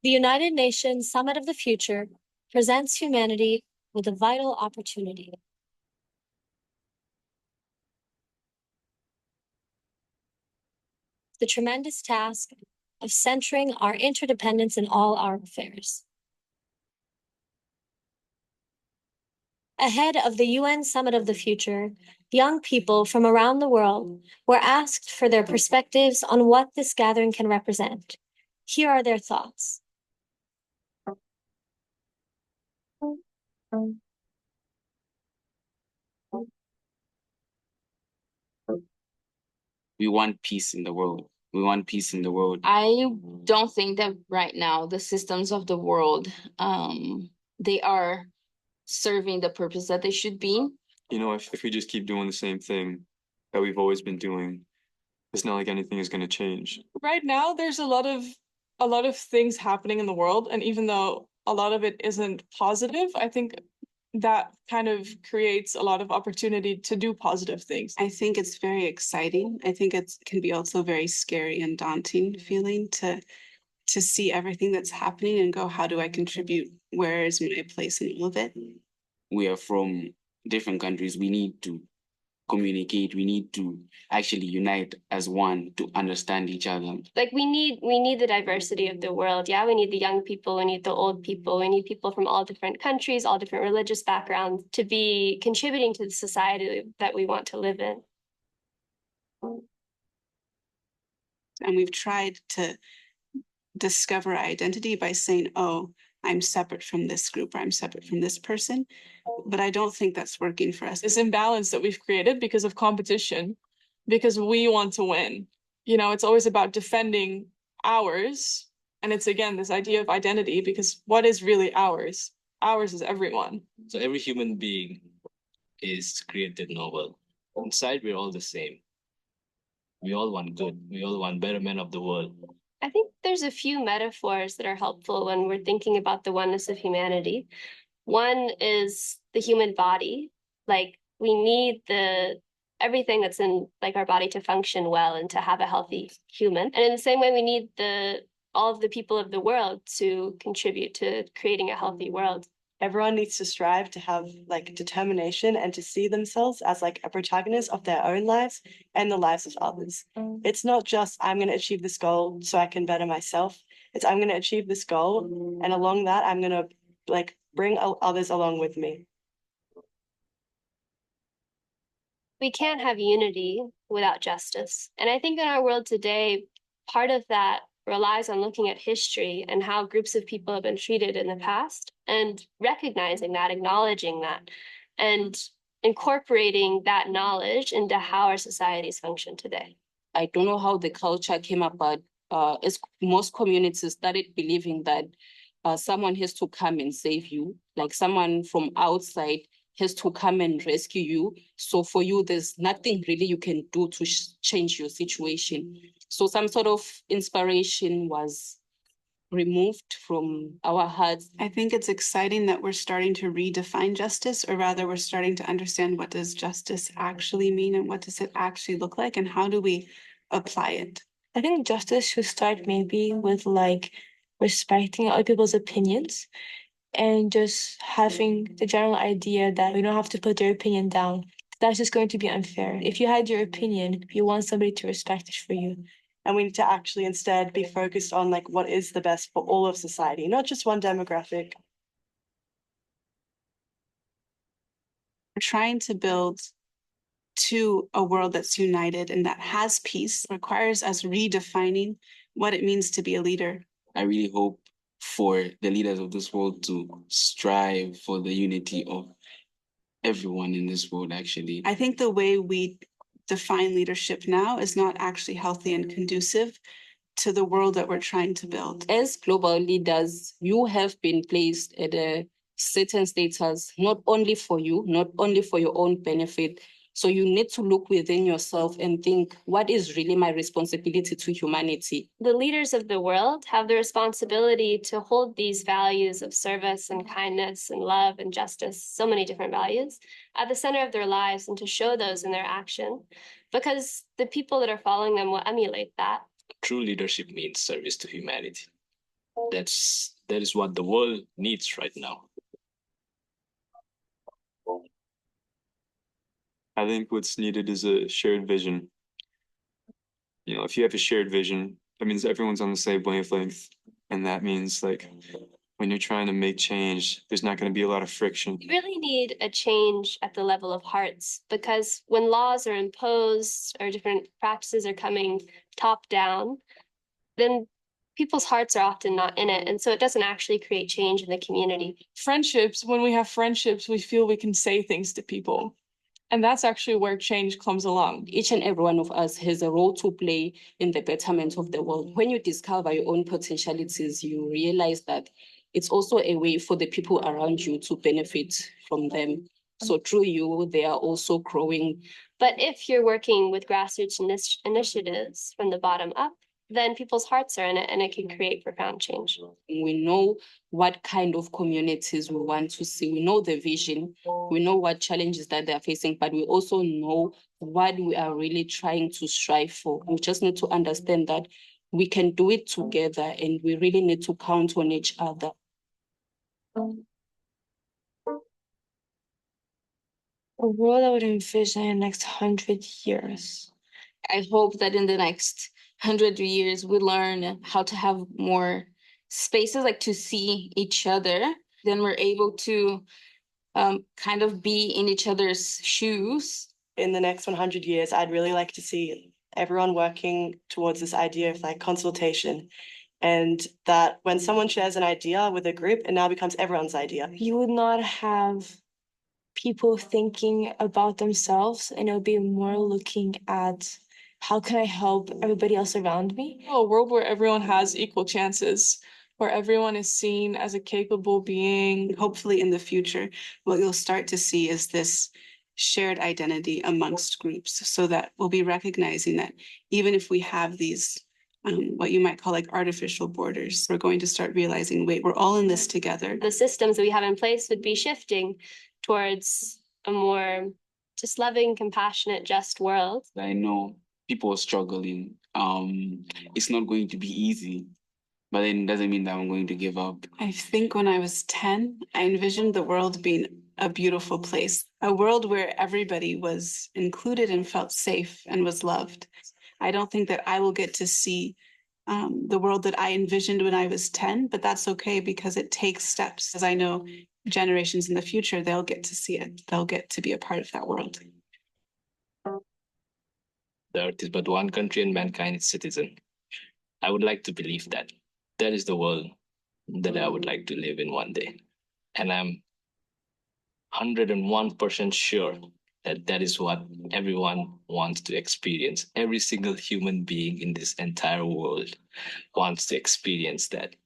The United Nations Summit of the Future presents humanity with a vital opportunity. The tremendous task of centering our interdependence in all our affairs. Ahead of the UN Summit of the Future, young people from around the world were asked for their perspectives on what this gathering can represent. Here are their thoughts. We want peace in the world. We want peace in the world. I don't think that right now the systems of the world, they are serving the purpose that they should be. You know, if we just keep doing the same thing that we've always been doing, it's not like anything is going to change. Right now, there's a lot of things happening in the world, and even though a lot of it isn't positive, I think that kind of creates a lot of opportunity to do positive things. I think it's very exciting. I think it can be also very scary and daunting feeling to see everything that's happening and go, how do I contribute? Where is my place in all of it? We are from different countries. We need to communicate. We need to actually unite as one to understand each other. Like we need the diversity of the world. Yeah, we need the young people, we need the old people, we need people from all different countries, all different religious backgrounds to be contributing to the society that we want to live in. And we've tried to discover identity by saying, oh, I'm separate from this group, or I'm separate from this person. But I don't think that's working for us. This imbalance that we've created because of competition, because we want to win. You know, it's always about defending ours. And it's, again, this idea of identity, because what is really ours? Ours is everyone. So every human being is created noble. Inside, we're all the same. We all want good. We all want better men of the world. I think there's a few metaphors that are helpful when we're thinking about the oneness of humanity. One is the human body. Like we need everything that's in like our body to function well and to have a healthy human. And in the same way, we need all of the people of the world to contribute to creating a healthy world. Everyone needs to strive to have like determination and to see themselves as like a protagonist of their own lives and the lives of others. It's not just I'm going to achieve this goal so I can better myself. It's I'm going to achieve this goal, and along that I'm going to like bring others along with me. We can't have unity without justice. And I think in our world today, part of that relies on looking at history and how groups of people have been treated in the past and recognizing that, acknowledging that, and incorporating that knowledge into how our societies function today. I don't know how the culture came about. As most communities started believing that someone has to come and save you, like someone from outside has to come and rescue you. So for you, there's nothing really you can do to change your situation. So some sort of inspiration was removed from our hearts. I think it's exciting that we're starting to redefine justice, or rather we're starting to understand what does justice actually mean and what does it actually look like and how do we apply it. I think justice should start maybe with like respecting other people's opinions and just having the general idea that you don't have to put their opinion down. That's just going to be unfair. If you had your opinion, you want somebody to respect it for you. And we need to actually instead be focused on like what is the best for all of society, not just one demographic. We're trying to build to a world that's united and that has peace requires us redefining what it means to be a leader. I really hope for the leaders of this world to strive for the unity of everyone in this world, actually. I think the way we define leadership now is not actually healthy and conducive to the world that we're trying to build. As global leaders, you have been placed at a certain status, not only for you, not only for your own benefit. So you need to look within yourself and think, what is really my responsibility to humanity? The leaders of the world have the responsibility to hold these values of service and kindness and love and justice, so many different values, at the center of their lives and to show those in their action, because the people that are following them will emulate that. True leadership means service to humanity. That is what the world needs right now. I think what's needed is a shared vision. You know, if you have a shared vision, that means everyone's on the same wavelength. And that means like when you're trying to make change, there's not going to be a lot of friction. You really need a change at the level of hearts, because when laws are imposed or different practices are coming top down, then people's hearts are often not in it. And so it doesn't actually create change in the community. Friendships, when we have friendships, we feel we can say things to people. And that's actually where change comes along. Each and every one of us has a role to play in the betterment of the world. When you discover your own potentialities, you realize that it's also a way for the people around you to benefit from them. So through you, they are also growing. But if you're working with grassroots initiatives from the bottom up, then people's hearts are in it and it can create profound change. We know what kind of communities we want to see. We know the vision. We know what challenges that they're facing, but we also know what we are really trying to strive for. We just need to understand that we can do it together and we really need to count on each other. A world I would envision in the next 100 years. I hope that in the next 100 years, we learn how to have more spaces like to see each other. Then we're able to kind of be in each other's shoes. In the next 100 years, I'd really like to see everyone working towards this idea of like consultation, and that when someone shares an idea with a group, it now becomes everyone's idea. You would not have people thinking about themselves, and it'll be more looking at how can I help everybody else around me? A world where everyone has equal chances, where everyone is seen as a capable being. Hopefully in the future, what you'll start to see is this shared identity amongst groups, so that we'll be recognizing that even if we have these what you might call like artificial borders, we're going to start realizing, wait, we're all in this together. The systems that we have in place would be shifting towards a more just loving, compassionate, just world. I know people are struggling. It's not going to be easy, but then it doesn't mean that I'm going to give up. I think when I was 10, I envisioned the world being a beautiful place, a world where everybody was included and felt safe and was loved. I don't think that I will get to see the world that I envisioned when I was 10, but that's okay because it takes steps. As I know generations in the future, they'll get to see it. They'll get to be a part of that world. The earth is but one country and mankind its citizen. I would like to believe that. That is the world that I would like to live in one day. And I'm 101% sure that that is what everyone wants to experience. Every single human being in this entire world wants to experience that.